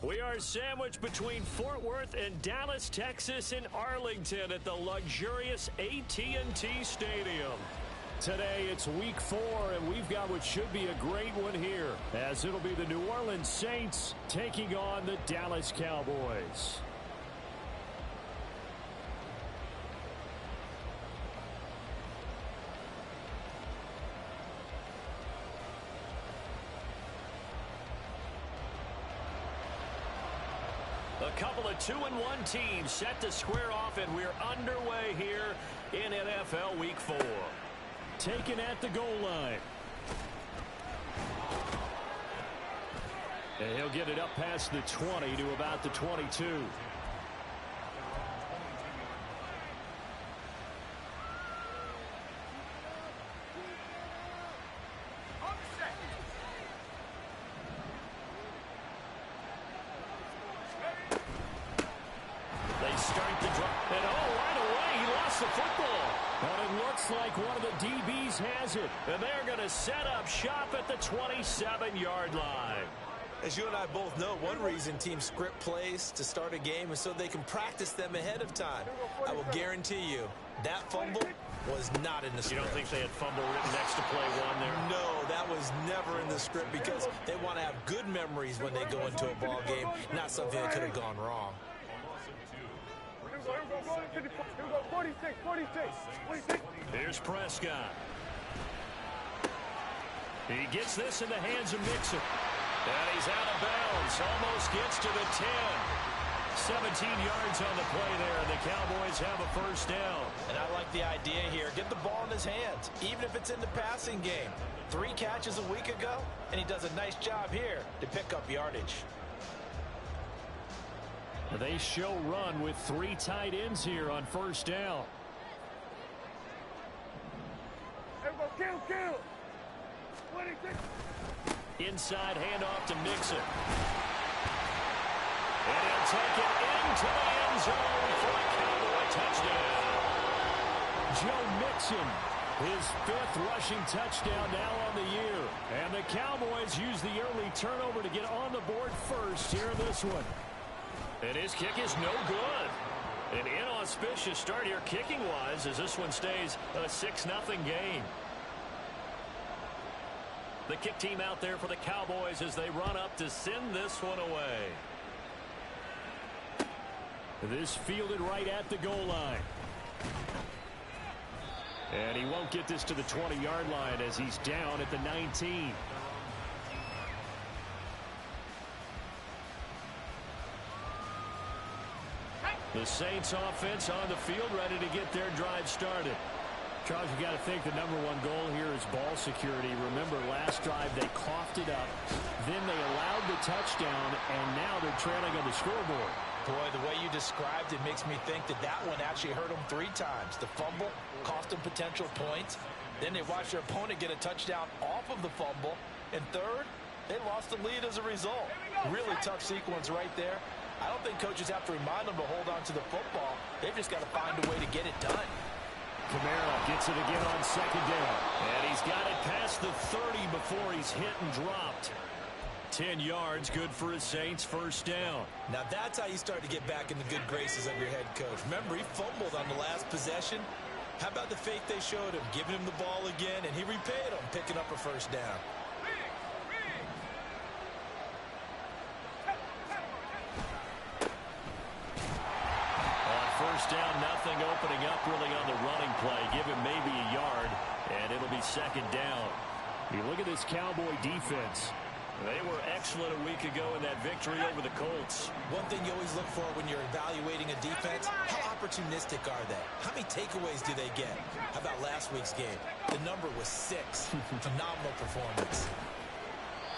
We are sandwiched between Fort Worth and Dallas, Texas, in Arlington at the luxurious AT&T Stadium. Today, it's week 4, and we've got what should be a great one here, as it'll be the New Orleans Saints taking on the Dallas Cowboys. A couple of 2-1 teams set to square off, and we're underway here in NFL Week 4. Taken at the goal line. And he'll get it up past the 20 to about the 22. Like one of the DBs has it, and they're going to set up shop at the 27-yard line. As you and I both know, one reason teams script plays to start a game is so they can practice them ahead of time. I will guarantee you that fumble was not in the script. You don't think they had fumble written next to play one there? No, that was never in the script because they want to have good memories when they go into a ball game, not something that could have gone wrong. 46. Here's Prescott. He gets this in the hands of Mixon. And he's out of bounds. Almost gets to the 10. 17 yards on the play there, and the Cowboys have a first down. And I like the idea here. Get the ball in his hands, even if it's in the passing game. 3 catches a week ago, and he does a nice job here to pick up yardage. They show run with 3 tight ends here on first down. Kill. 26. Inside handoff to Mixon. And he'll take it into the end zone for a Cowboy touchdown. Joe Mixon, his 5th rushing touchdown now on the year. And the Cowboys use the early turnover to get on the board first here in this one. And his kick is no good. An inauspicious start here kicking-wise as this one stays a 6-0 game. The kick team out there for the Cowboys as they run up to send this one away. This fielded right at the goal line. And he won't get this to the 20-yard line as he's down at the 19. The Saints offense on the field ready to get their drive started. Charles, you got to think the #1 goal here is ball security. Remember, last drive they coughed it up. Then they allowed the touchdown, and now they're trailing on the scoreboard. Boy, the way you described it makes me think that one actually hurt them 3 times. The fumble cost them potential points. Then they watched their opponent get a touchdown off of the fumble. And third, they lost the lead as a result. Really tough sequence right there. I don't think coaches have to remind them to hold on to the football. They've just got to find a way to get it done. Kamara gets it again on second down. And he's got it past the 30 before he's hit and dropped. 10 yards, good for his Saints first down. Now that's how you start to get back in the good graces of your head coach. Remember, he fumbled on the last possession. How about the faith they showed him, giving him the ball again, and he repaid them, picking up a first down. First down, nothing, opening up really on the running play. Give him maybe a yard, and it'll be second down. You look at this Cowboy defense. They were excellent a week ago in that victory over the Colts. One thing you always look for when you're evaluating a defense, how opportunistic are they? How many takeaways do they get? How about last week's game? The number was 6. Phenomenal performance.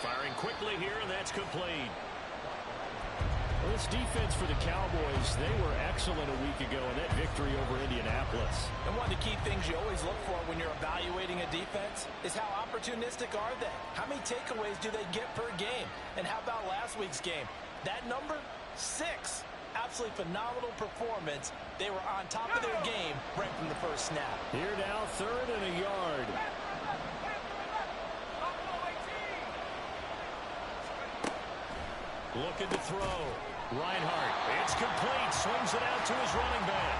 Firing quickly here, and that's complete. Well, this defense for the Cowboys, they were excellent a week ago in that victory over Indianapolis. And one of the key things you always look for when you're evaluating a defense is how opportunistic are they? How many takeaways do they get per game? And how about last week's game? That number, 6. Absolutely phenomenal performance. They were on top of their game right from the first snap. Here now, 3rd and a yard. Looking to throw. Reinhardt. It's complete. Swings it out to his running back.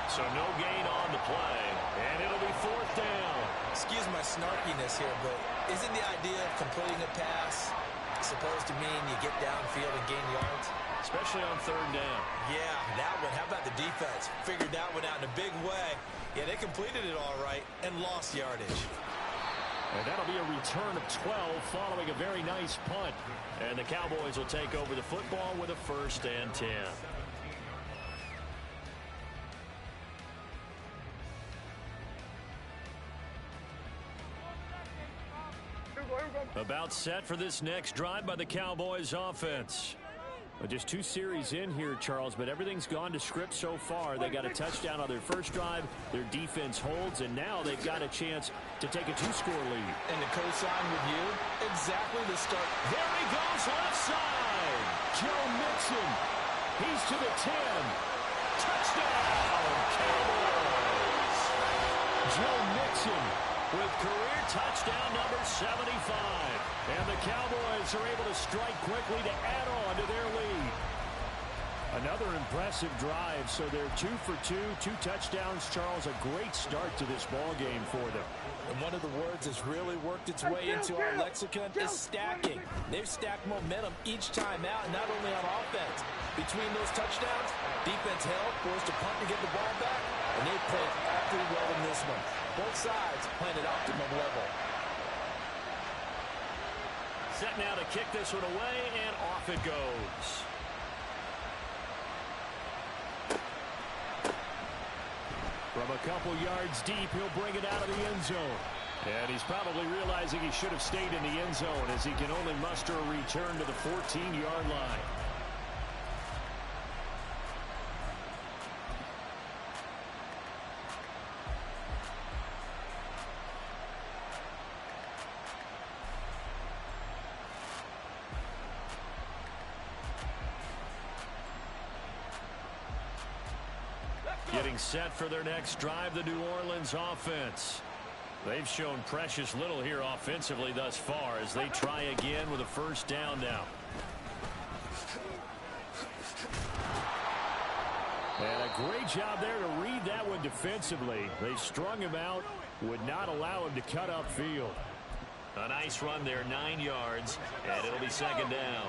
So no gain on the play. And it'll be fourth down. Excuse my snarkiness here, but isn't the idea of completing a pass supposed to mean you get downfield and gain yards? Especially on third down. Yeah, that one. How about the defense? Figured that one out in a big way. Yeah, they completed it all right and lost yardage. And that'll be a return of 12 following a very nice punt. And the Cowboys will take over the football with a 1st and 10. About set for this next drive by the Cowboys offense. Well, just 2 series in here, Charles, but everything's gone to script so far. They got a touchdown on their first drive. Their defense holds, and now they've got a chance to take a 2-score lead. And to co-sign with you, exactly the start. There he goes, left side. Joe Mixon. He's to the 10. Touchdown, Cowboys. Joe Mixon with career touchdown number 75. And the Cowboys are able to strike quickly to add on to their lead. Another impressive drive, so they're 2 for 2, 2 touchdowns. Charles, a great start to this ball game for them. And one of the words that's really worked its way into our lexicon is stacking. They've stacked momentum each time out, not only on offense. Between those touchdowns, defense held, forced to punt to get the ball back, and they played pretty well in this one. Both sides playing at optimum level. Set now to kick this one away, and off it goes. From a couple yards deep, he'll bring it out of the end zone. And he's probably realizing he should have stayed in the end zone as he can only muster a return to the 14-yard line. Getting set for their next drive, the New Orleans offense. They've shown precious little here offensively thus far as they try again with a 1st down now. And a great job there to read that one defensively. They strung him out, would not allow him to cut upfield. A nice run there, 9 yards, and it'll be 2nd down.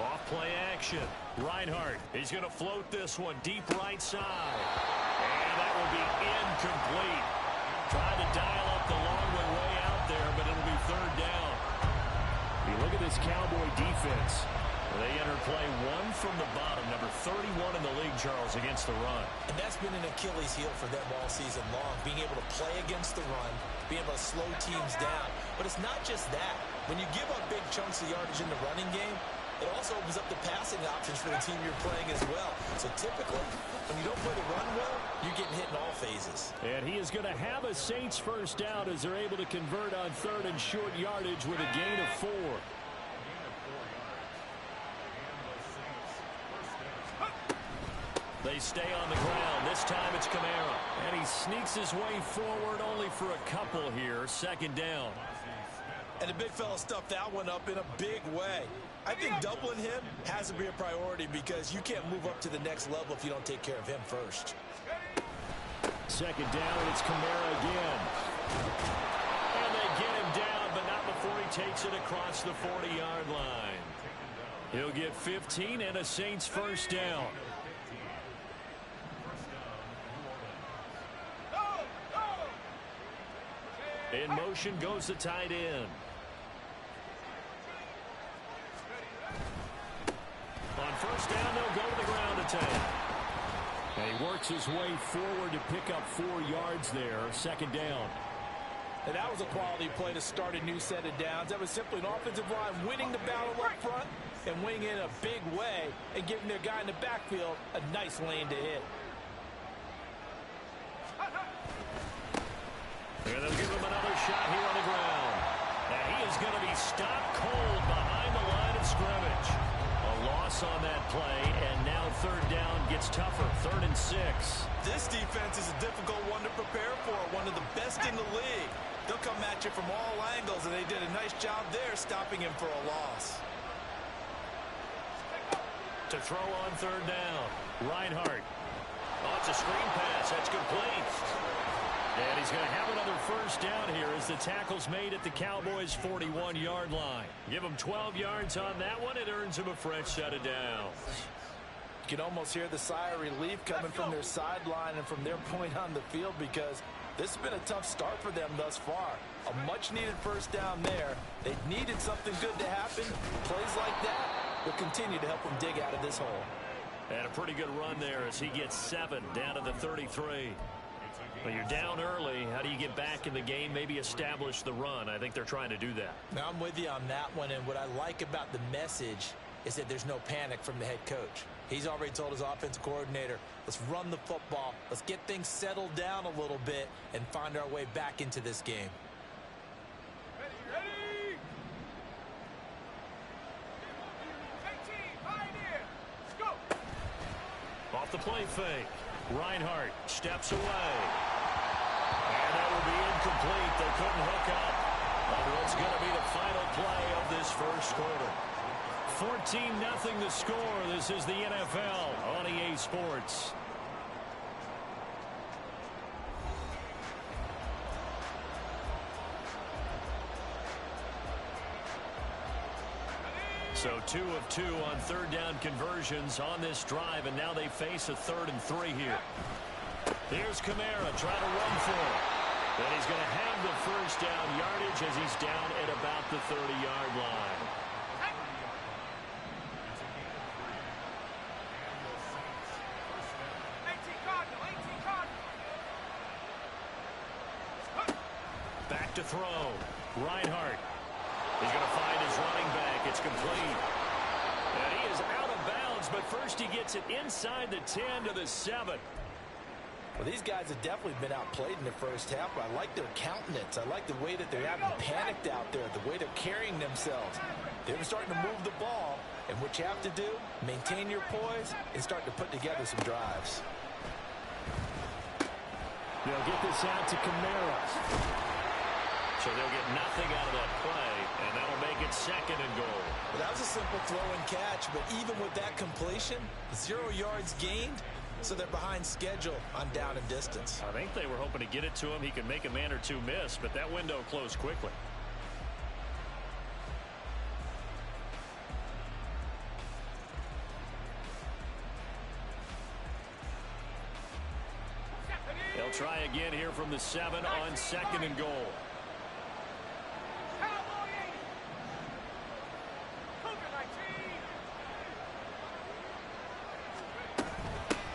Off-play action. Reinhardt, he's going to float this one deep right side. And that will be incomplete. Tried to dial up the long way out there, but it'll be 3rd down. You look at this Cowboy defense. They enter play 1 from the bottom, number 31 in the league, Charles, against the run. And that's been an Achilles heel for them all season long, being able to play against the run, being able to slow teams down. But it's not just that. When you give up big chunks of yardage in the running game, it also opens up the passing options for the team you're playing as well. So typically, when you don't play the run well, you're getting hit in all phases. And he is going to have a Saints 1st down as they're able to convert on 3rd and short yardage with a gain of 4. They stay on the ground. This time it's Kamara. And he sneaks his way forward only for a couple here. 2nd down. And the big fella stuffed that one up in a big way. I think doubling him has to be a priority because you can't move up to the next level if you don't take care of him first. 2nd down, and it's Kamara again. And they get him down, but not before he takes it across the 40-yard line. He'll get 15 and a Saints 1st down. In motion goes the tight end. On 1st down, they'll go to the ground attack. And he works his way forward to pick up 4 yards there. 2nd down. And that was a quality play to start a new set of downs. That was simply an offensive line winning the battle up front and winning in a big way and giving their guy in the backfield a nice lane to hit. And they'll give him another shot here on the ground. And he is going to be stopped cold behind the line of scrimmage. A loss on that play, and now third down gets tougher. 3rd and 6. This defense is a difficult one to prepare for, one of the best in the league. They'll come at you from all angles, and they did a nice job there stopping him for a loss. To throw on third down, Reinhardt. Oh, it's a screen pass. That's complete. And he's going to have another first down here as the tackle's made at the Cowboys' 41-yard line. Give him 12 yards on that one. It earns him a fresh set of downs. You can almost hear the sigh of relief coming from their sideline and from their point on the field, because this has been a tough start for them thus far. A much-needed first down there. They needed something good to happen. Plays like that will continue to help them dig out of this hole. And a pretty good run there as he gets 7 down to the 33. But you're down early. How do you get back in the game? Maybe establish the run. I think they're trying to do that. Now, I'm with you on that one, and what I like about the message is that there's no panic from the head coach. He's already told his offensive coordinator, let's run the football, let's get things settled down a little bit and find our way back into this game. Ready! 18, pioneer! Let's go! Off the play fake. Reinhardt steps away. And that will be incomplete. They couldn't hook up on what's going to be the final play of this first quarter. 14-0 the score. This is the NFL on EA Sports. So 2 of 2 on third down conversions on this drive, and now they face a 3rd and 3 here. Here's Kamara trying to run for it. And he's going to have the first down yardage as he's down at about the 30-yard line. Back to throw. Reinhardt. He's going to find his running back. It's complete. And he is out of bounds, but first he gets it inside the 10 to the 7. Well, these guys have definitely been outplayed in the first half, but I like their countenance. I like the way that they haven't panicked out there, the way they're carrying themselves. They're starting to move the ball, and what you have to do, maintain your poise and start to put together some drives. They'll get this out to Kamara. So they'll get nothing out of that play, and that'll make it 2nd and goal. Well, that was a simple throw and catch, but even with that completion, 0 yards gained, so they're behind schedule on down and distance. I think they were hoping to get it to him. He could make a man or two miss, but that window closed quickly. They'll try again here from the 7 on 2nd and goal.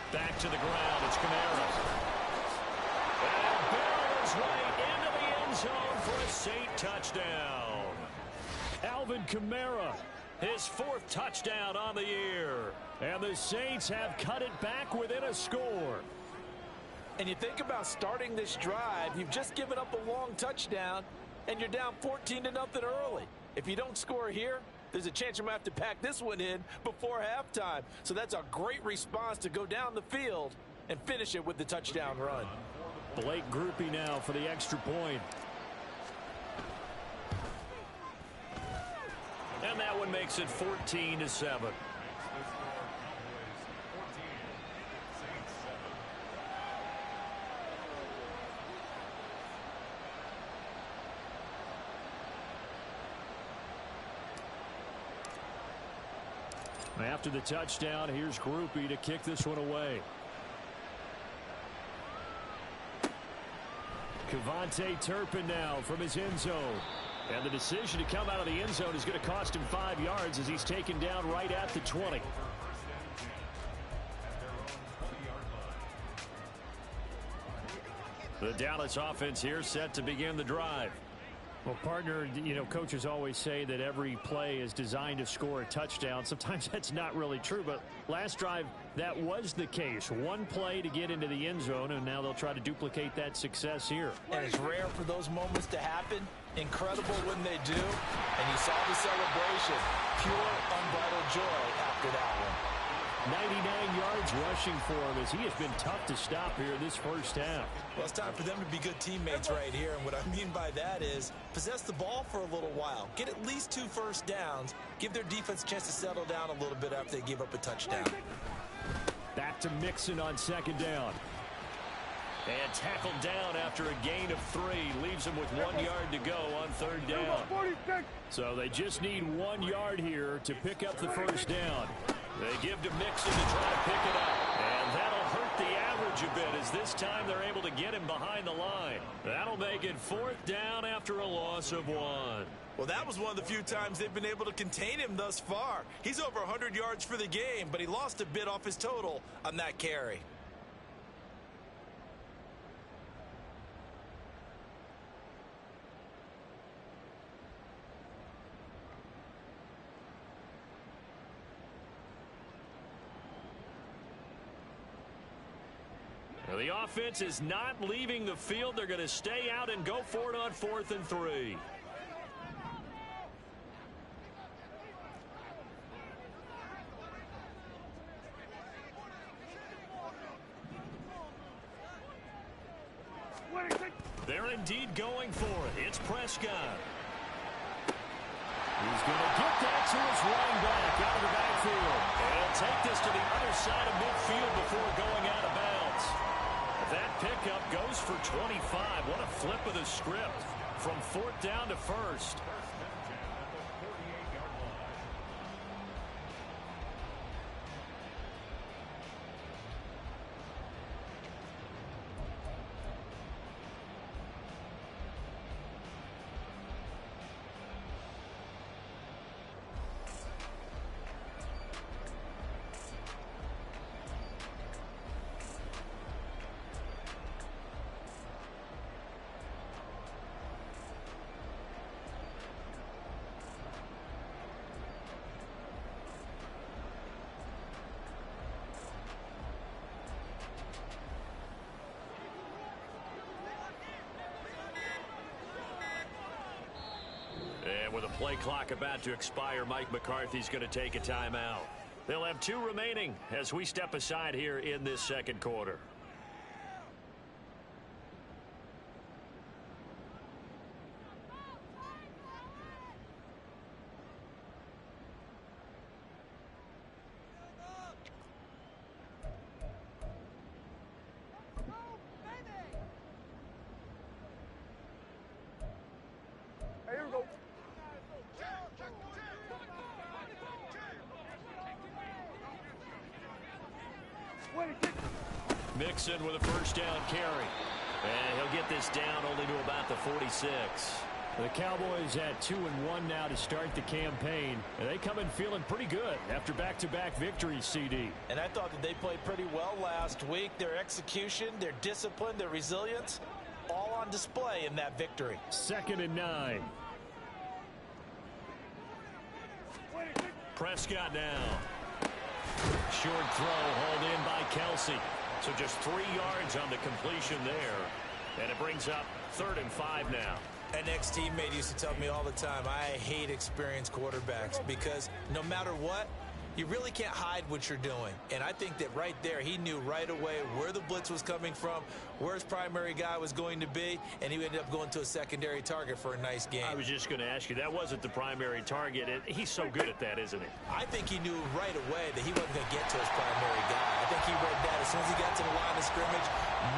Back to the ground. It's Kamara. And barreled his way into the end zone for a Saint touchdown. Alvin Kamara, his 4th touchdown on the year. And the Saints have cut it back within a score. And you think about starting this drive, you've just given up a long touchdown, and you're down 14-0 early. If you don't score here, there's a chance you might have to pack this one in before halftime. So that's a great response to go down the field and finish it with the touchdown run. Blake Groupie now for the extra point. And that one makes it 14-7. After the touchdown, here's Groupie to kick this one away. Kevontae Turpin now from his end zone. And the decision to come out of the end zone is going to cost him 5 yards as he's taken down right at the 20. The Dallas offense here set to begin the drive. Well, partner, coaches always say that every play is designed to score a touchdown. Sometimes that's not really true, but last drive, that was the case. One play to get into the end zone, and now they'll try to duplicate that success here. And it's rare for those moments to happen. Incredible when they do. And you saw the celebration. Pure, unbridled joy after that one. 99 yards rushing for him as he has been tough to stop here this first half. Well, it's time for them to be good teammates right here. And what I mean by that is possess the ball for a little while. Get at least 2 first downs. Give their defense a chance to settle down a little bit after they give up a touchdown. Back to Mixon on second down. And tackled down after a gain of 3. Leaves him with 1 yard to go on third down. So they just need 1 yard here to pick up the first down. They give to Mixon to try to pick it up. And that'll hurt the average a bit as this time they're able to get him behind the line. That'll make it 4th down after a loss of 1. Well, that was one of the few times they've been able to contain him thus far. He's over 100 yards for the game, but he lost a bit off his total on that carry. The offense is not leaving the field. They're going to stay out and go for it on 4th and 3. They're indeed going for it. It's Prescott. He's going to get that to his running back out of the backfield. And he'll take this to the other side of midfield before going out of bounds. That pickup goes for 25. What a flip of the script from 4th down to 1st. And with a play clock about to expire, Mike McCarthy's going to take a timeout. They'll have 2 remaining as we step aside here in this second quarter. Mixon with a first down carry. And he'll get this down only to about the 46. The Cowboys at 2-1 now to start the campaign. And they come in feeling pretty good after back-to-back victories, CD. And I thought that they played pretty well last week. Their execution, their discipline, their resilience, all on display in that victory. 2nd and 9. Prescott now. Short throw hauled in by Kelsey. So just 3 yards on the completion there. And it brings up 3rd and 5 now. An ex-teammate used to tell me all the time, I hate experienced quarterbacks because no matter what, you really can't hide what you're doing. And I think that right there, he knew right away where the blitz was coming from, where his primary guy was going to be, and he ended up going to a secondary target for a nice game. I was just going to ask you, that wasn't the primary target. He's so good at that, isn't he? I think he knew right away that he wasn't going to get to his primary guy. I think he read that as soon as he got to the line of scrimmage,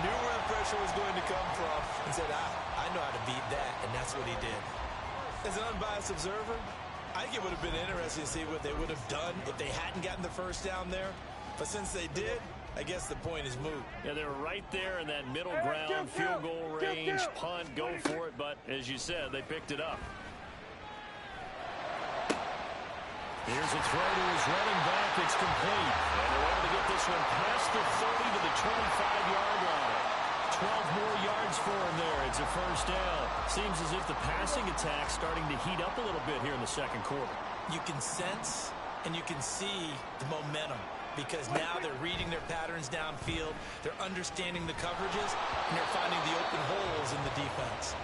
knew where the pressure was going to come from, and said, I know how to beat that, and that's what he did. As an unbiased observer, I think it would have been interesting to see what they would have done if they hadn't gotten the first down there. But since they did, I guess the point is moot. Yeah, they're right there in that middle ground, field goal range, punt, go for it. But as you said, they picked it up. Here's a throw to his running back. It's complete. And they're able to get this one past the 30 to the 25-yard line. 12 more yards for him there. It's a first down. Seems as if the passing attack's starting to heat up a little bit here in the second quarter. You can sense and you can see the momentum because now they're reading their patterns downfield, they're understanding the coverages, and they're finding the open holes in the defense.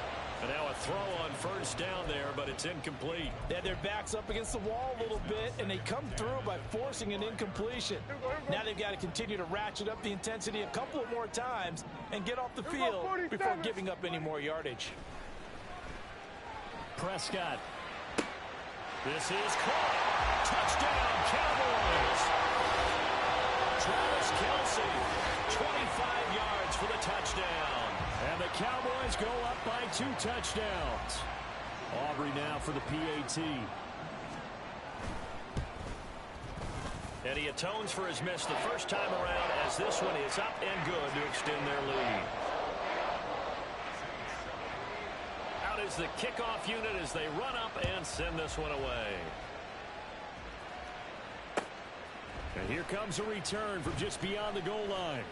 And now a throw on first down there, but it's incomplete. They had their backs up against the wall a little bit, and they come through by forcing an incompletion. Now they've got to continue to ratchet up the intensity a couple of more times and get off the field before giving up any more yardage. Prescott. This is caught. Touchdown, Cowboys. Travis Kelce, 25 yards for the touchdown. And the Cowboys go up by 2 touchdowns. Aubrey now for the PAT. And he atones for his miss the first time around as this one is up and good to extend their lead. Out is the kickoff unit as they run up and send this one away. And here comes a return from just beyond the goal line.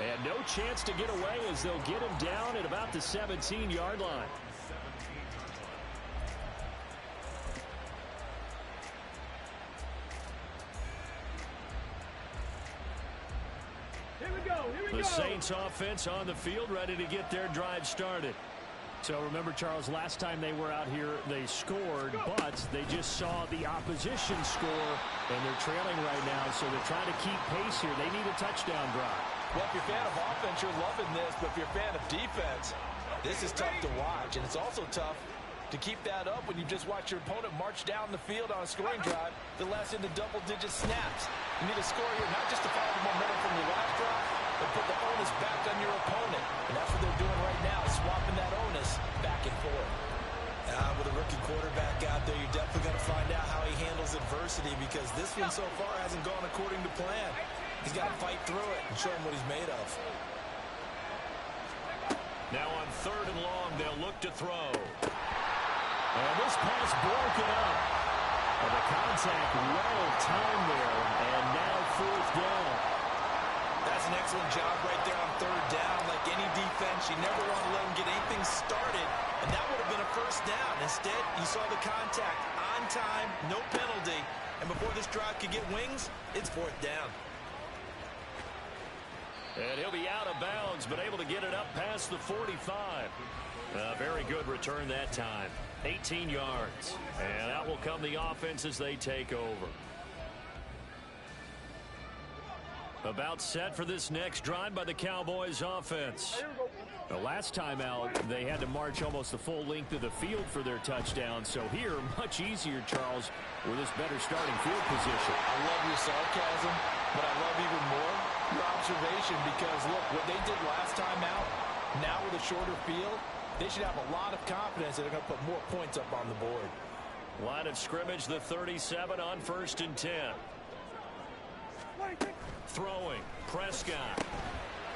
And no chance to get away as they'll get him down at about the 17-yard line. Here we go. The Saints offense on the field ready to get their drive started. So remember, Charles, last time they were out here, they scored, but they just saw the opposition score, and they're trailing right now, so they're trying to keep pace here. They need a touchdown drive. Well, if you're a fan of offense, you're loving this, but if you're a fan of defense, this is tough to watch, and it's also tough to keep that up when you just watch your opponent march down the field on a scoring drive that lasts into double-digit snaps. You need to score here, not just to follow the momentum from your last drive, but put the onus back on your opponent. And that's what they're doing right now, swapping that onus back and forth. With a rookie quarterback out there, you're definitely going to find out how he handles adversity because this one so far hasn't gone according to plan. He's got to fight through it and show him what he's made of. Now on 3rd and long, they'll look to throw. And this pass broken up. And the contact well timed there, and now 4th down. That's an excellent job right there on 3rd down. Like any defense, you never want to let them get anything started, and that would have been a first down. Instead, you saw the contact on time, no penalty, and before this drive could get wings, it's 4th down. And he'll be out of bounds, but able to get it up past the 45. Very good return that time. 18 yards. And out will come the offense as they take over. About set for this next drive by the Cowboys offense. The last time out, they had to march almost the full length of the field for their touchdown. So here, much easier, Charles, with this better starting field position. I love your sarcasm, but I love even more your observation because, look, what they did last time out, now with a shorter field, they should have a lot of confidence that they're going to put more points up on the board. Line of scrimmage, the 37 on 1st and 10. Throwing, Prescott.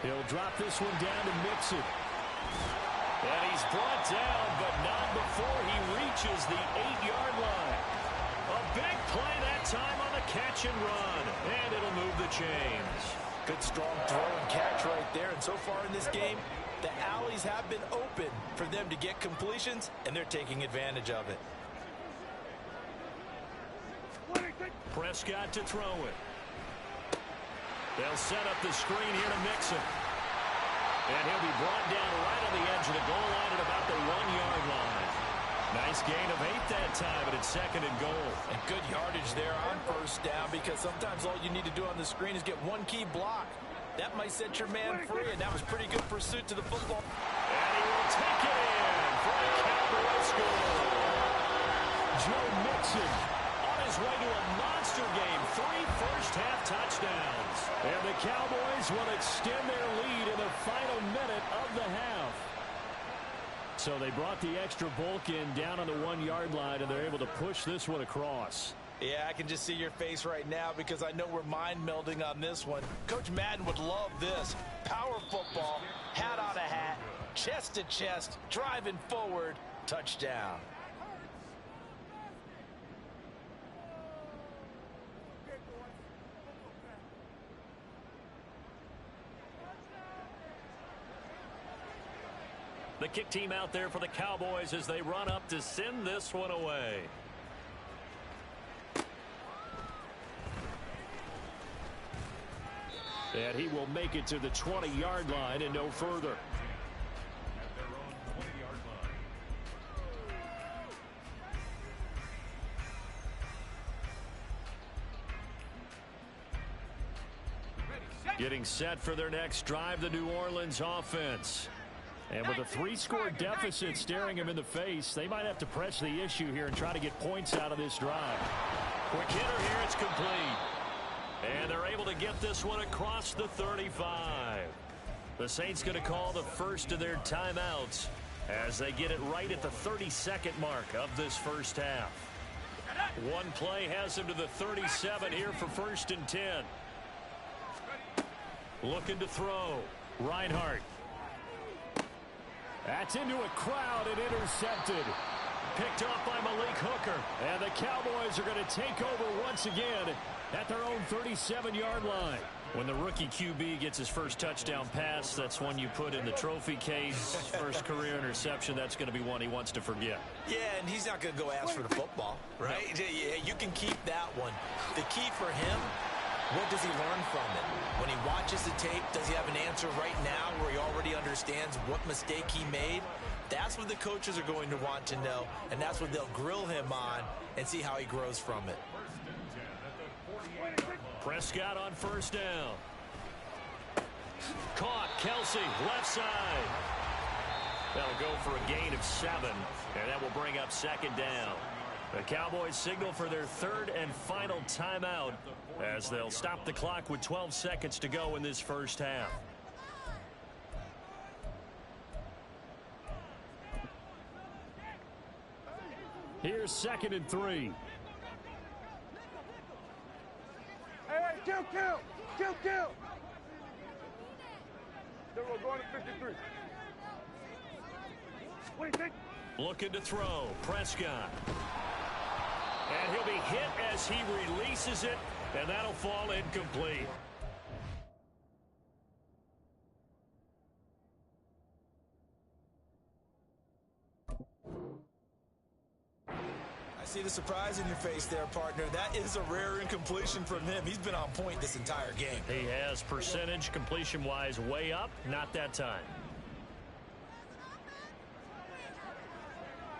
He'll drop this one down to Mixon. And he's brought down, but not before he reaches the 8-yard line. A big play that time on the catch and run. And it'll move the chains. Good strong throw and catch right there. And so far in this game, the alleys have been open for them to get completions, and they're taking advantage of it. Prescott to throw it. They'll set up the screen here to Mixon. And he'll be brought down right on the edge of the goal line at about the 1-yard line. Nice gain of 8 that time, but it's 2nd and goal. And good yardage there on 1st down because sometimes all you need to do on the screen is get one key block. That might set your man free, and that was pretty good pursuit to the football. And he will take it in for a Cowboys score. Joe Mixon on his way to a monster game. 3 first-half touchdowns. And the Cowboys will extend their lead in the final minute of the half. So they brought the extra bulk in down on the 1-yard line, and they're able to push this one across. Yeah, I can just see your face right now because I know we're mind melding on this one. Coach Madden would love this. Power football, hat on a hat, chest to chest, driving forward, touchdown. The kick team out there for the Cowboys as they run up to send this one away. And he will make it to the 20-yard line and no further. Getting set for their next drive, the New Orleans offense. And with a 3-score deficit staring him in the face, they might have to press the issue here and try to get points out of this drive. Quick hitter here, it's complete. And they're able to get this one across the 35. The Saints going to call the first of their timeouts as they get it right at the 32nd mark of this first half. One play has him to the 37 here for 1st and 10. Looking to throw. Reinhardt. That's into a crowd and intercepted. Picked off by Malik Hooker. And the Cowboys are going to take over once again at their own 37-yard line. When the rookie QB gets his first touchdown pass, that's one you put in the trophy case. First career interception, that's going to be one he wants to forget. Yeah, and he's not going to go ask for the football, right? Yeah, you can keep that one. The key for him, what does he learn from it? When he watches the tape, does he have an answer right now where he already understands what mistake he made? That's what the coaches are going to want to know, and that's what they'll grill him on and see how he grows from it. Prescott on first down. Caught. Kelsey, left side. That'll go for a gain of 7, and that will bring up 2nd down. The Cowboys signal for their 3rd and final timeout as they'll stop the clock with 12 seconds to go in this first half. Here's 2nd and 3. Hey, kill. Then we're going to 53. What do you think? Looking to throw. Prescott. And he'll be hit as he releases it, and that'll fall incomplete. I see the surprise in your face there, partner. That is a rare incompletion from him. He's been on point this entire game. He has percentage completion-wise way up, not that time.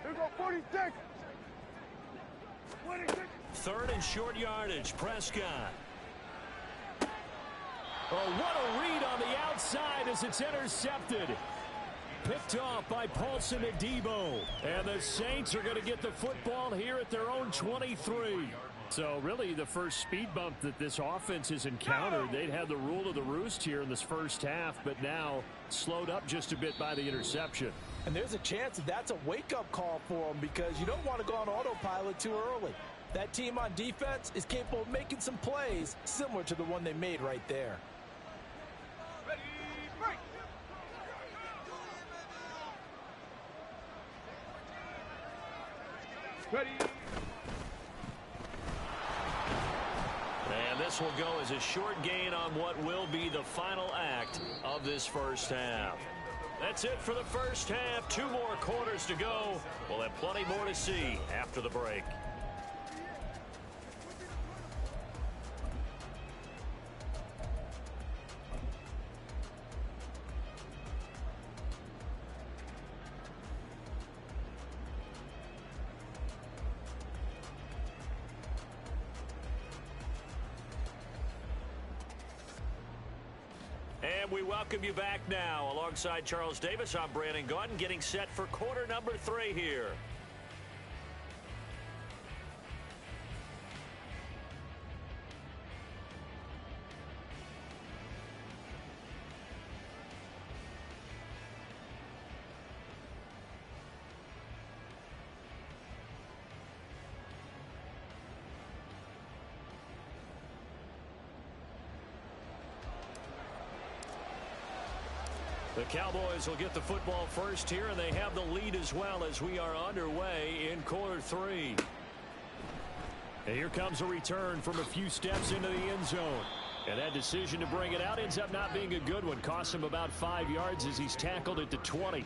Here we go, 46. 26. 3rd and short yardage. Prescott. Oh, what a read on the outside as it's intercepted. Picked off by Paulson Adebo. And the Saints are going to get the football here at their own 23. So really the first speed bump that this offense has encountered. They'd had the rule of the roost here in this first half, but now slowed up just a bit by the interception. And there's a chance that that's a wake-up call for them because you don't want to go on autopilot too early. That team on defense is capable of making some plays similar to the one they made right there. Ready, break. Ready. And this will go as a short gain on what will be the final act of this first half. That's it for the first half. 2 more quarters to go. We'll have plenty more to see after the break. And we welcome you back now. Alongside Charles Davis, I'm Brandon Gaudin, getting set for quarter number 3 here. The Cowboys will get the football first here, and they have the lead as well as we are underway in quarter 3. And here comes a return from a few steps into the end zone. And that decision to bring it out ends up not being a good one. Costs him about 5 yards as he's tackled at the 20.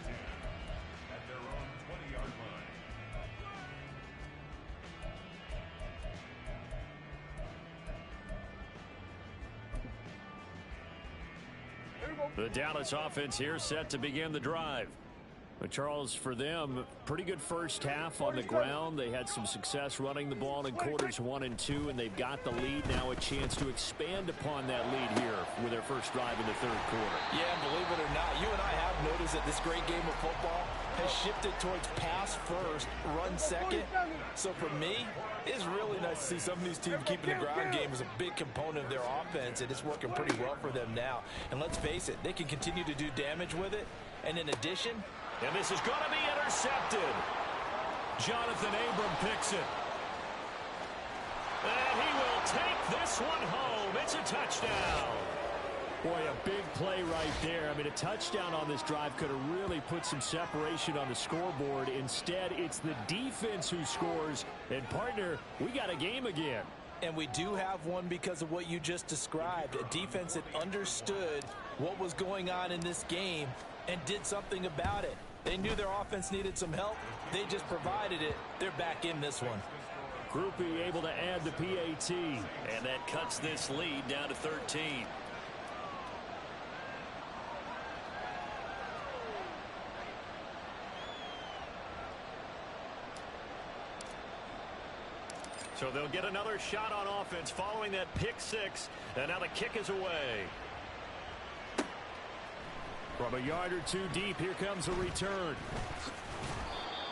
The Dallas offense here set to begin the drive. But Charles, for them, pretty good first half on the ground. They had some success running the ball in quarters 1 and 2, and they've got the lead. Now a chance to expand upon that lead here with their first drive in the third quarter. Yeah, believe it or not, you and I have noticed that this great game of football has shifted towards pass first, run second. So for me, it's really nice to see some of these teams keeping the ground game as a big component of their offense, and it's working pretty well for them now. And let's face it, they can continue to do damage with it. And in addition, and this is going to be intercepted. Jonathan Abram picks it. And he will take this one home. It's a touchdown. Boy, a big play right there. I mean, a touchdown on this drive could have really put some separation on the scoreboard. Instead, it's the defense who scores. And, partner, we got a game again. And we do have one because of what you just described. A defense that understood what was going on in this game and did something about it. They knew their offense needed some help. They just provided it. They're back in this one. Groupie able to add the PAT. And that cuts this lead down to 13. So they'll get another shot on offense following that pick six. And now the kick is away. From a yard or two deep, here comes a return.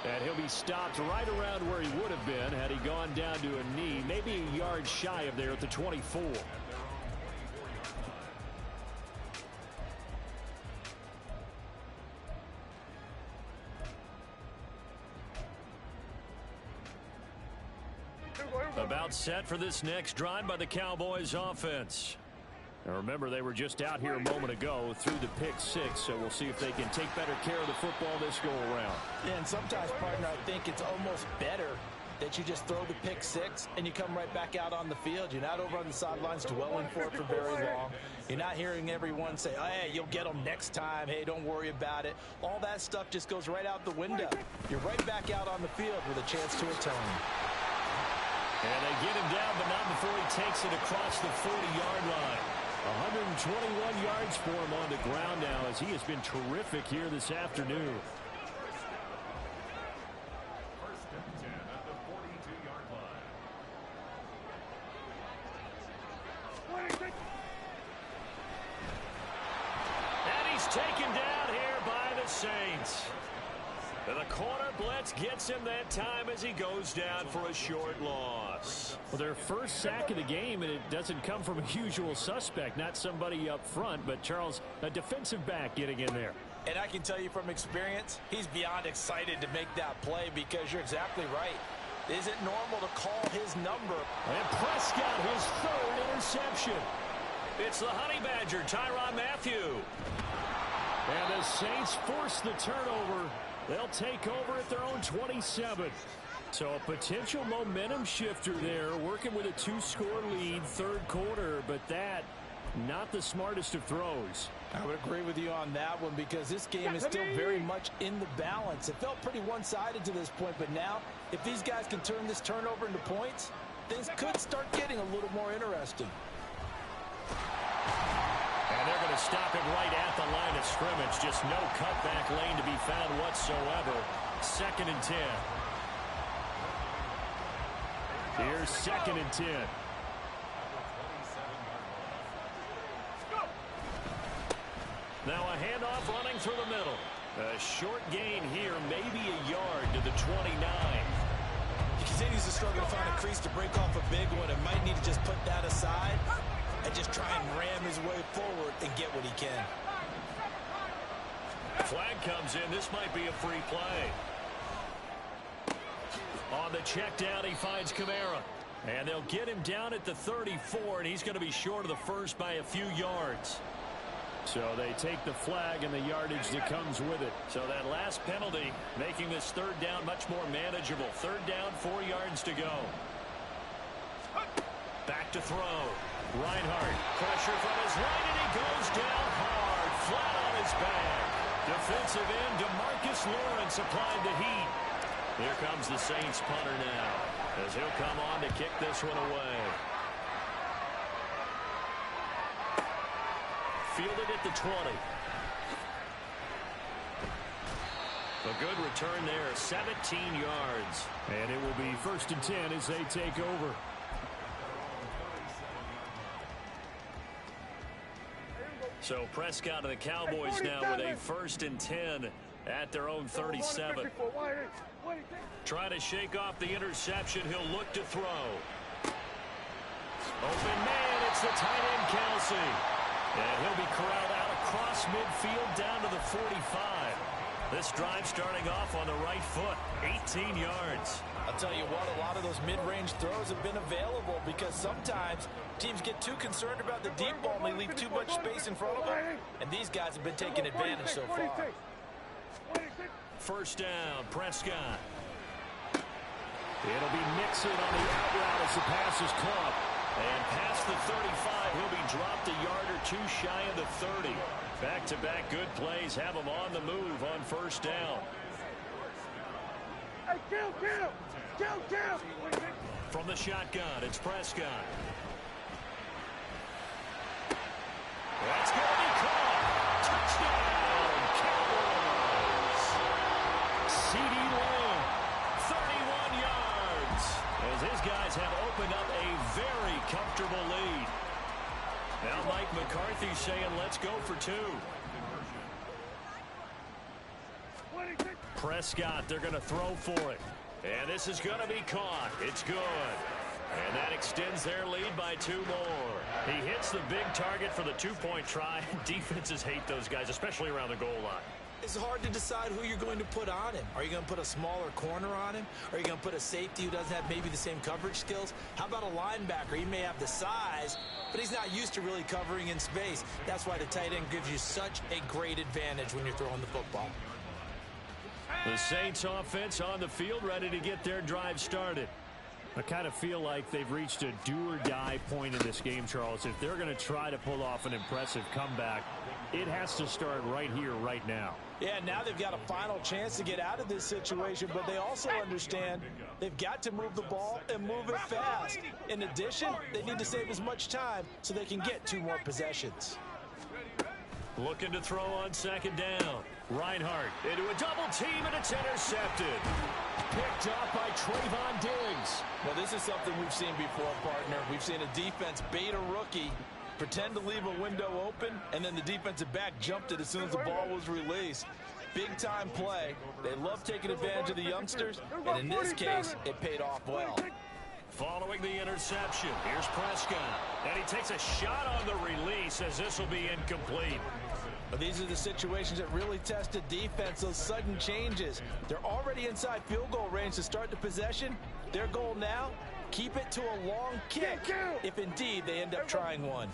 And he'll be stopped right around where he would have been had he gone down to a knee, maybe a yard shy of there at the 24. About set for this next drive by the Cowboys offense. Now remember, they were just out here a moment ago through the pick six, so we'll see if they can take better care of the football this go around. Yeah, and sometimes, partner, I think it's almost better that you just throw the pick six and you come right back out on the field. You're not over on the sidelines dwelling for it for very long. You're not hearing everyone say, oh, hey, you'll get them next time. Hey, don't worry about it. All that stuff just goes right out the window. You're right back out on the field with a chance to atone. And they get him down, but not before he takes it across the 40-yard line. 121 yards for him on the ground now as he has been terrific here this afternoon. First and 10 at the 42-yard line. And he's taken down here by the Saints. And the corner blitz gets him that time as he goes down for a short loss. Well, their first sack of the game, and it doesn't come from a usual suspect, not somebody up front, but Charles, a defensive back getting in there. And I can tell you from experience, he's beyond excited to make that play because you're exactly right. Is it normal to call his number? And Prescott, his third interception. It's the Honey Badger, Tyrann Mathieu. And the Saints force the turnover. They'll take over at their own 27. So a potential momentum shifter there, working with a two-score lead, third quarter, but that, not the smartest of throws. I would agree with you on that one because this game is still very much in the balance. It felt pretty one-sided to this point, but now, if these guys can turn this turnover into points, things could start getting a little more interesting. And they're going to stop him right at the line of scrimmage. Just no cutback lane to be found whatsoever. 2nd and 10. Here's 2nd and 10. Now a handoff running through the middle. A short gain here, maybe a yard to the 29. He continues to struggle to find a crease to break off a big one and might need to just put that aside and just try and ram his way forward and get what he can. Flag comes in. This might be a free play. On the check down, he finds Kamara. And they'll get him down at the 34, and he's going to be short of the first by a few yards. So they take the flag and the yardage that comes with it. So that last penalty making this third down much more manageable. 3rd down, 4 yards to go. Back to throw. Reinhardt, pressure from his right, and he goes down hard, flat on his back. Defensive end, DeMarcus Lawrence applied the heat. Here comes the Saints punter now, as he'll come on to kick this one away. Fielded at the 20. A good return there, 17 yards. And it will be 1st and 10 as they take over. So Prescott and the Cowboys now with a 1st and 10 at their own 37. Trying to shake off the interception. He'll look to throw. Open man, it's the tight end Kelsey. And he'll be corralled out across midfield down to the 45. This drive starting off on the right foot, 18 yards. I'll tell you what, a lot of those mid-range throws have been available because sometimes teams get too concerned about the deep ball and they leave too much space in front of them. And these guys have been taking advantage so far. 1st down, Prescott. It'll be Mixon on the out route as the pass is caught. And past the 35, he'll be dropped a yard or two shy of the 30. Back-to-back good plays have him on the move on 1st down. Hey, kill! From the shotgun, it's Prescott. That's going to be caught. Touchdown, Cowboys. C.D. Lamb, 31 yards. As his guys have opened up a very comfortable lead. Now Mike McCarthy saying, let's go for 2. Prescott, they're going to throw for it. And this is going to be caught. It's good. And that extends their lead by 2 more. He hits the big target for the 2-point try. Defenses hate those guys, especially around the goal line. It's hard to decide who you're going to put on him. Are you going to put a smaller corner on him? Are you going to put a safety who doesn't have maybe the same coverage skills? How about a linebacker? He may have the size, but he's not used to really covering in space. That's why the tight end gives you such a great advantage when you're throwing the football. The Saints offense on the field, ready to get their drive started. I kind of feel like they've reached a do-or-die point in this game, Charles. If they're going to try to pull off an impressive comeback, it has to start right here, right now. Yeah, now they've got a final chance to get out of this situation, but they also understand they've got to move the ball and move it fast. In addition, they need to save as much time so they can get 2 more possessions. Looking to throw on 2nd down. Reinhardt into a double team, and it's intercepted. Picked up by Trayvon Diggs. Well, this is something we've seen before, partner. We've seen a defense bait a rookie, pretend to leave a window open, and then the defensive back jumped it as soon as the ball was released. Big-time play. They love taking advantage of the youngsters, and in this case, it paid off well. Following the interception, here's Prescott. And he takes a shot on the release as this will be incomplete. But these are the situations that really test the defense, those sudden changes. They're already inside field goal range to start the possession. Their goal now, keep it to a long kick, if indeed they end up trying one.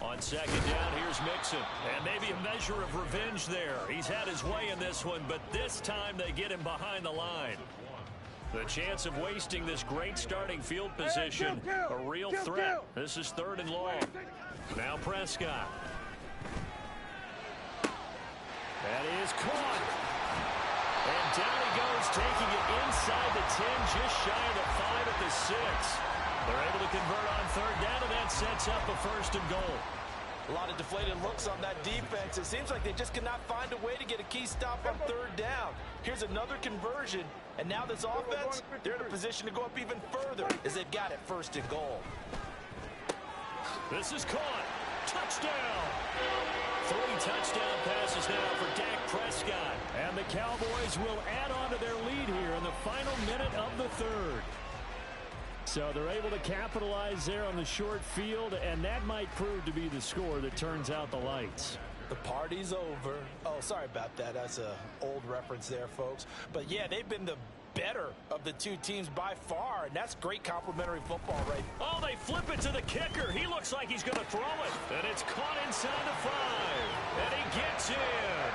On 2nd down, here's Mixon. And maybe a measure of revenge there. He's had his way in this one, but this time they get him behind the line. The chance of wasting this great starting field position, a real threat. This is 3rd and long. Now Prescott. That is caught. And down he goes, taking it inside the 10, just shy of the 5 at the 6. They're able to convert on 3rd down, and that sets up a 1st and goal. A lot of deflated looks on that defense. It seems like they just cannot find a way to get a key stop on 3rd down. Here's another conversion, and now this offense, they're in a position to go up even further as they've got it 1st and goal. This is caught. Touchdown. 3 touchdown passes now for Dak Prescott. And the Cowboys will add on to their lead here in the final minute of the 3rd. So they're able to capitalize there on the short field, and that might prove to be the score that turns out the lights. The party's over. Oh, sorry about that. That's an old reference there, folks. But, yeah, they've been the better of the 2 teams by far, and that's great complimentary football, right? Oh, they flip it to the kicker. He looks like he's going to throw it. And it's caught inside the 5. And he gets in.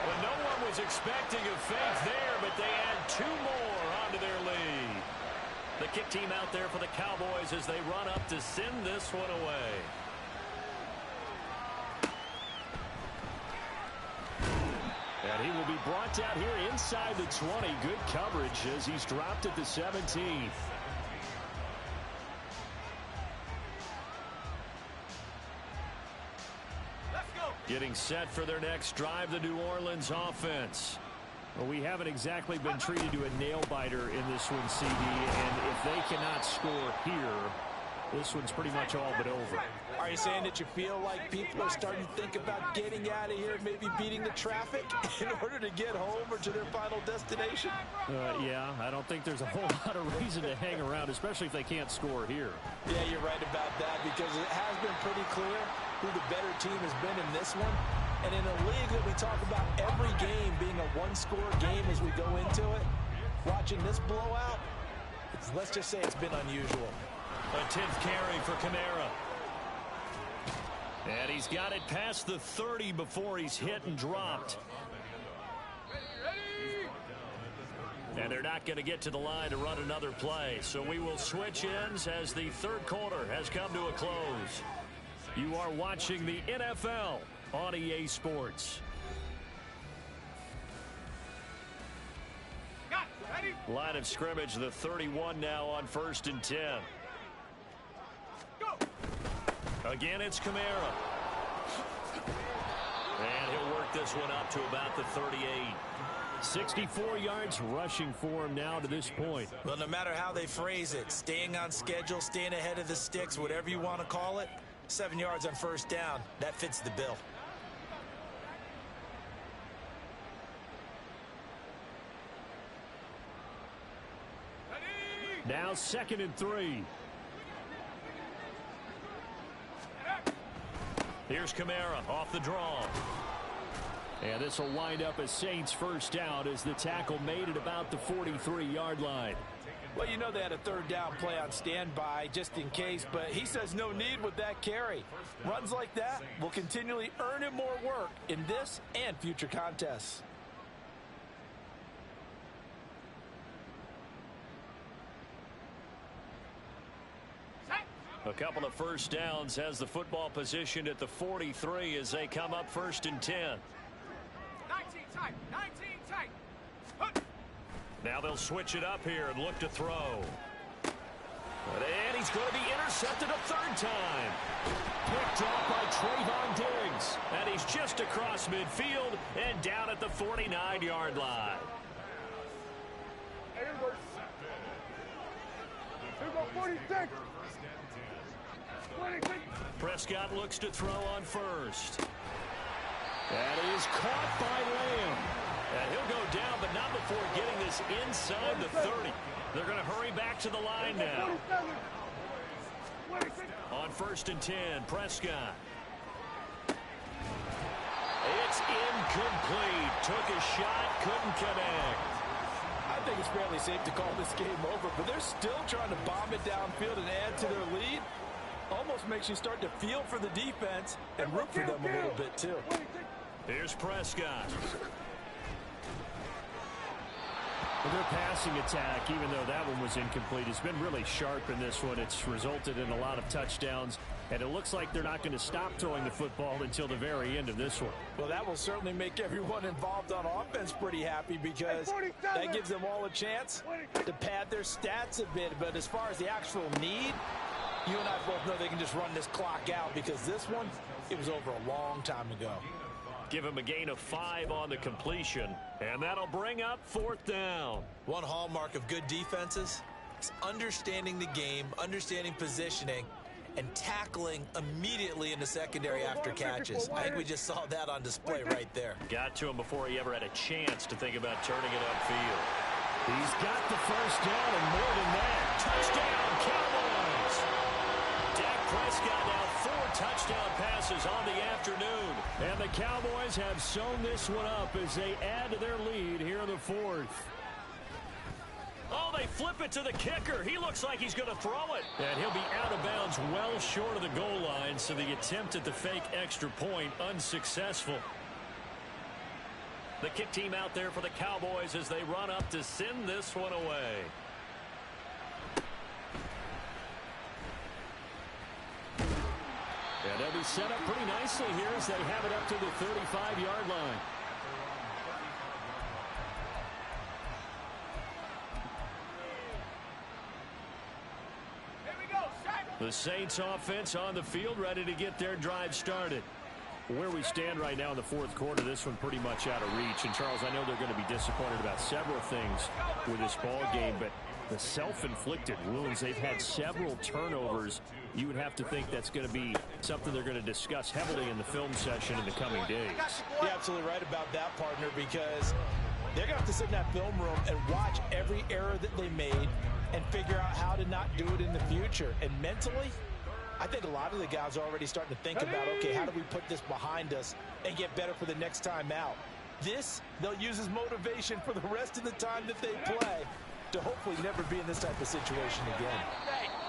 Well, no one was expecting a fake there, but they add 2 more onto their lead. The kick team out there for the Cowboys as they run up to send this one away. And he will be brought out here inside the 20. Good coverage as he's dropped at the 17. Let's go. Getting set for their next drive, the New Orleans offense. Well, we haven't exactly been treated to a nail-biter in this one, CD, and if they cannot score here, this one's pretty much all but over. Are you saying that you feel like people are starting to think about getting out of here, maybe beating the traffic in order to get home or to their final destination? Yeah, I don't think there's a whole lot of reason to hang around, especially if they can't score here. Yeah, you're right about that, because it has been pretty clear who the better team has been in this one. And in a league that we talk about every game being a one-score game as we go into it, watching this blowout, let's just say it's been unusual. A 10th carry for Kamara. And he's got it past the 30 before he's hit and dropped. And they're not going to get to the line to run another play. So we will switch ends as the third quarter has come to a close. You are watching the NFL on EA Sports. Line of scrimmage, the 31 now on 1st and 10. Again, it's Kamara. And he'll work this one up to about the 38. 64 yards rushing for him now to this point. Well, no matter how they phrase it, staying on schedule, staying ahead of the sticks, whatever you want to call it, 7 yards on 1st down, that fits the bill. Now 2nd and 3. Here's Kamara off the draw. And this will wind up a Saints first down as the tackle made at about the 43-yard line. Well, you know they had a 3rd down play on standby just in case, but he says no need with that carry. Runs like that will continually earn him more work in this and future contests. A couple of first downs, has the football positioned at the 43 as they come up 1st and 10. 19 tight, 19 tight. Now they'll switch it up here and look to throw. And he's going to be intercepted a 3rd time. Picked off by Trayvon Diggs. And he's just across midfield and down at the 49-yard line. Here go 46. Prescott looks to throw on 1st. That is caught by Lamb. And he'll go down, but not before getting this inside the 30. They're going to hurry back to the line now. On 1st and 10, Prescott. It's incomplete. Took a shot, couldn't connect. I think it's fairly safe to call this game over, but they're still trying to bomb it downfield and add to their lead. Almost makes you start to feel for the defense and root for them a little bit, too. Here's Prescott. Well, their passing attack, even though that one was incomplete, has been really sharp in this one. It's resulted in a lot of touchdowns, and it looks like they're not going to stop throwing the football until the very end of this one. Well, that will certainly make everyone involved on offense pretty happy, because that gives them all a chance to pad their stats a bit. But as far as the actual need, you and I both know they can just run this clock out, because this one, it was over a long time ago. Give him a gain of 5 on the completion, and that'll bring up 4th down. One hallmark of good defenses is understanding the game, understanding positioning, and tackling immediately in the secondary after catches. I think we just saw that on display right there. Got to him before he ever had a chance to think about turning it upfield. He's got the first down and more than that. Touchdown, Cowboys! Dak Prescott now 4 touchdown passes on the afternoon. And the Cowboys have sewn this one up as they add to their lead here in the 4th. Oh, they flip it to the kicker. He looks like he's going to throw it. And he'll be out of bounds well short of the goal line, so the attempt at the fake extra point unsuccessful. The kick team out there for the Cowboys as they run up to send this one away. And they'll be set up pretty nicely here as they have it up to the 35-yard line. The Saints offense on the field, ready to get their drive started. Where we stand right now in the fourth quarter, this one pretty much out of reach. And, Charles, I know they're going to be disappointed about several things with this ball game, but the self-inflicted wounds, they've had several turnovers. You would have to think that's going to be something they're going to discuss heavily in the film session in the coming days. You're absolutely right about that, partner, because they're going to have to sit in that film room and watch every error that they made and figure out how to not do it in the future. And mentally, I think a lot of the guys are already starting to think about, okay, how do we put this behind us and get better for the next time out? This, they'll use as motivation for the rest of the time that they play to hopefully never be in this type of situation again.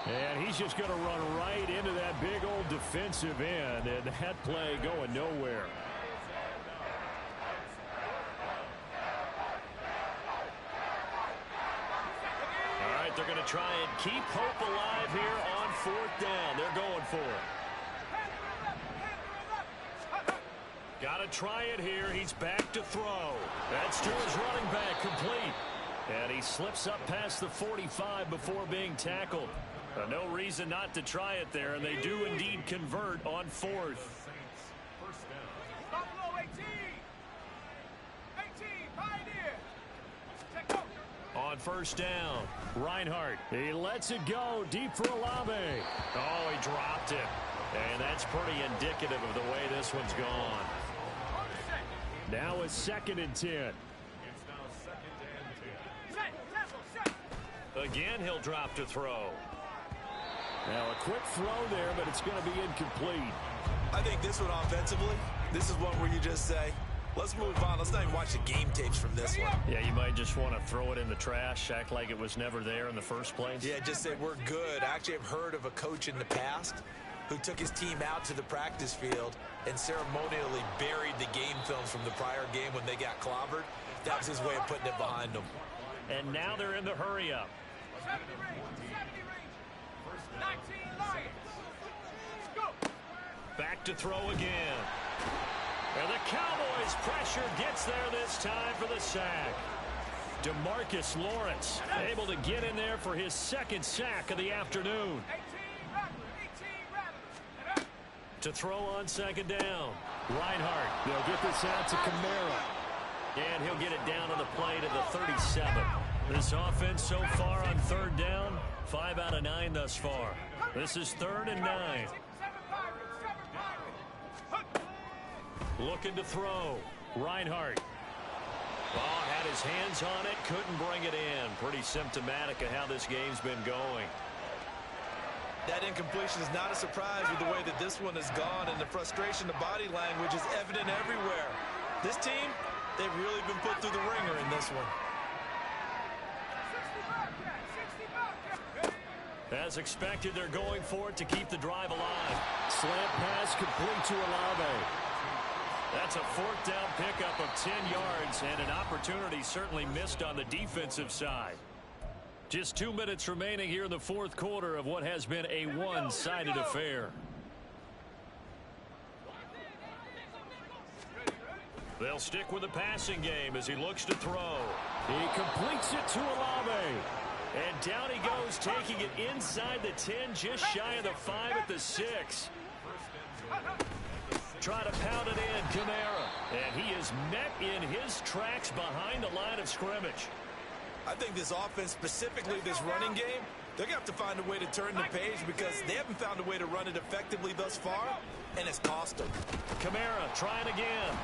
And he's just going to run right into that big old defensive end, and that play going nowhere. All right, they're going to try and keep hope alive here on fourth down. They're going for it. Got to try it here. He's back to throw. That's to his running back, complete. And he slips up past the 45 before being tackled. No reason not to try it there, and they do indeed convert on fourth. Buffalo 18. 18, Pioneer. On first down, Reinhardt. He lets it go deep for Olave. Oh, he dropped it. And that's pretty indicative of the way this one's gone. Now a 2nd and 10. Again, he'll drop to throw. Now a quick throw there, but it's going to be incomplete. I think this one offensively, this is one where you just say, let's move on. Let's not even watch the game tapes from this one. Yeah, you might just want to throw it in the trash, act like it was never there in the first place. Yeah, just say we're good. I actually have heard of a coach in the past who took his team out to the practice field and ceremonially buried the game films from the prior game when they got clobbered. That was his way of putting it behind them. And now they're in the hurry-up. 70 range. 19 Lions. Go. Back to throw again. And the Cowboys' pressure gets there this time for the sack. DeMarcus Lawrence able to get in there for his 2nd sack of the afternoon. 18 Rattler. To throw on 2nd down. Reinhardt. They'll get this out to Kamara. And he'll get it down on the play to the 37. This offense so far on 3rd down, 5 out of 9 thus far. This is 3rd and 9. Looking to throw. Reinhardt. Ball had his hands on it, couldn't bring it in. Pretty symptomatic of how this game's been going. That incompletion is not a surprise with the way that this one has gone, and the frustration, the body language is evident everywhere. This team, they've really been put through the ringer in this one. As expected, they're going for it to keep the drive alive. Slant pass complete to Olave. That's a 4th down pickup of 10 yards, and an opportunity certainly missed on the defensive side. Just 2 minutes remaining here in the fourth quarter of what has been a one-sided affair. They'll stick with the passing game as he looks to throw. He completes it to Olave. And down he goes, taking it inside the 10, just shy of the 5 at the 6. Try to pound it in, Kamara. And he is met in his tracks behind the line of scrimmage. I think this offense, specifically this running game, they're going to have to find a way to turn the page because they haven't found a way to run it effectively thus far, and it's cost them. Kamara trying again.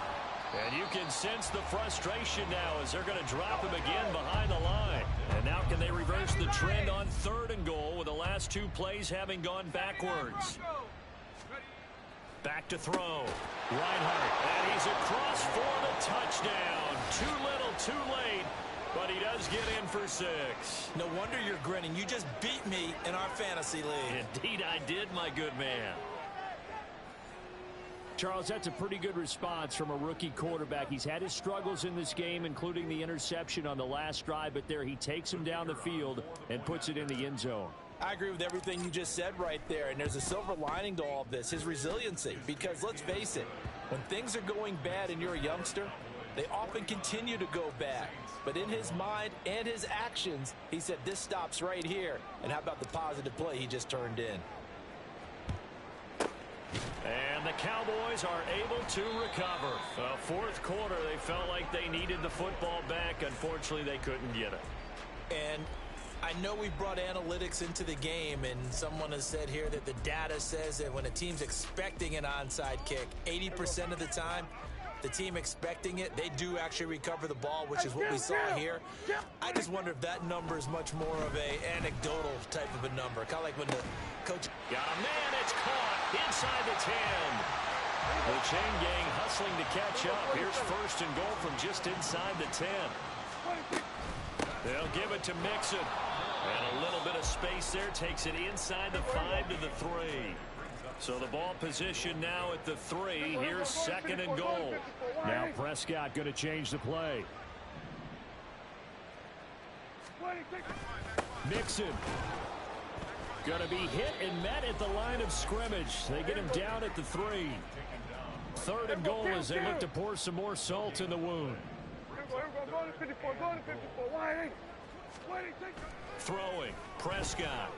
And you can sense the frustration now as they're going to drop him again behind the line. And now can they reverse the trend on 3rd and goal with the last 2 plays having gone backwards? Back to throw. Reinhardt. And he's across for the touchdown. Too little, too late. But he does get in for 6. No wonder you're grinning. You just beat me in our fantasy league. Indeed I did, my good man. Charles, that's a pretty good response from a rookie quarterback. He's had his struggles in this game, including the interception on the last drive, but there he takes him down the field and puts it in the end zone. I agree with everything you just said right there, and there's a silver lining to all of this, his resiliency, because let's face it, when things are going bad and you're a youngster, they often continue to go bad. But in his mind and his actions, he said this stops right here. And how about the positive play he just turned in? And And the Cowboys are able to recover. Fourth quarter, they felt like they needed the football back. Unfortunately, they couldn't get it. And I know we brought analytics into the game, and someone has said here that the data says that when a team's expecting an onside kick, 80% of the time, the team expecting it, they do actually recover the ball, which is what we saw here. I just wonder if that number is much more of a anecdotal type of a number. Kind of like when the coach got a man, it's caught inside the 10. The chain gang hustling to catch up. Here's first and goal from just inside the 10. They'll give it to Mixon. And a little bit of space there takes it inside the 5 to the 3. So the ball position now at the 3. Here's second and goal. Now Prescott going to change the play. Mixon. Going to be hit and met at the line of scrimmage. They get him down at the 3. Third and goal as they look to pour some more salt in the wound. Throwing. Prescott.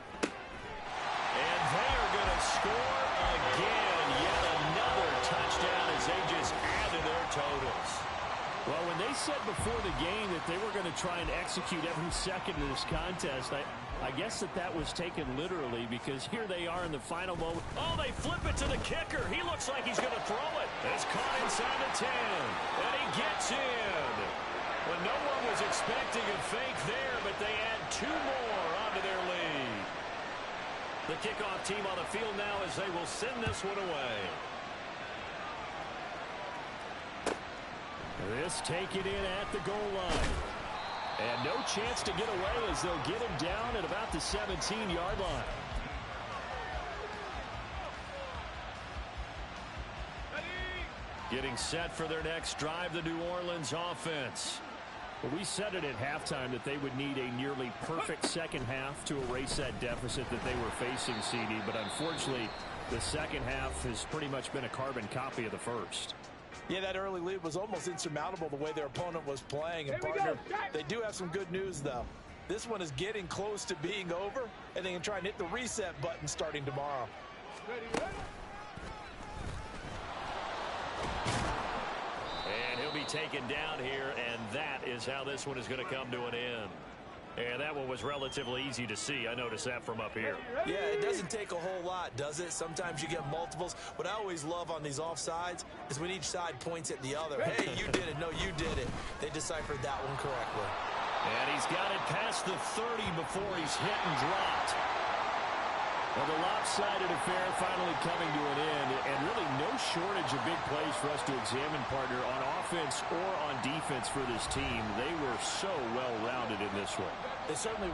And they're going to score again. Yet another touchdown as they just add to their totals. Well, when they said before the game that they were going to try and execute every second of this contest, I guess that was taken literally, because here they are in the final moment. Oh, they flip it to the kicker. He looks like he's going to throw it. It's caught inside the 10. And he gets in. Well, no one was expecting a fake there, but they add 2 more onto their lead. The kickoff team on the field now as they will send this one away. This taken in at the goal line. And no chance to get away as they'll get him down at about the 17-yard line. Getting set for their next drive, the New Orleans offense. Well, we said it at halftime that they would need a nearly perfect second half to erase that deficit that they were facing, CD. But unfortunately, the second half has pretty much been a carbon copy of the first. Yeah, that early lead was almost insurmountable the way their opponent was playing. And, partner, they do have some good news, though. This one is getting close to being over, and they can try and hit the reset button starting tomorrow. And he'll be taken down here, and that is how this one is going to come to an end. And that one was relatively easy to see. I noticed that from up here. Yeah, it doesn't take a whole lot, does it? Sometimes you get multiples. What I always love on these offsides is when each side points at the other. Hey, you did it. No, you did it. They deciphered that one correctly. And he's got it past the 30 before he's hit and dropped. Well, the lopsided affair finally coming to an end, and really no shortage of big plays for us to examine, partner, on offense or on defense for this team. They were so well-rounded in this one. They certainly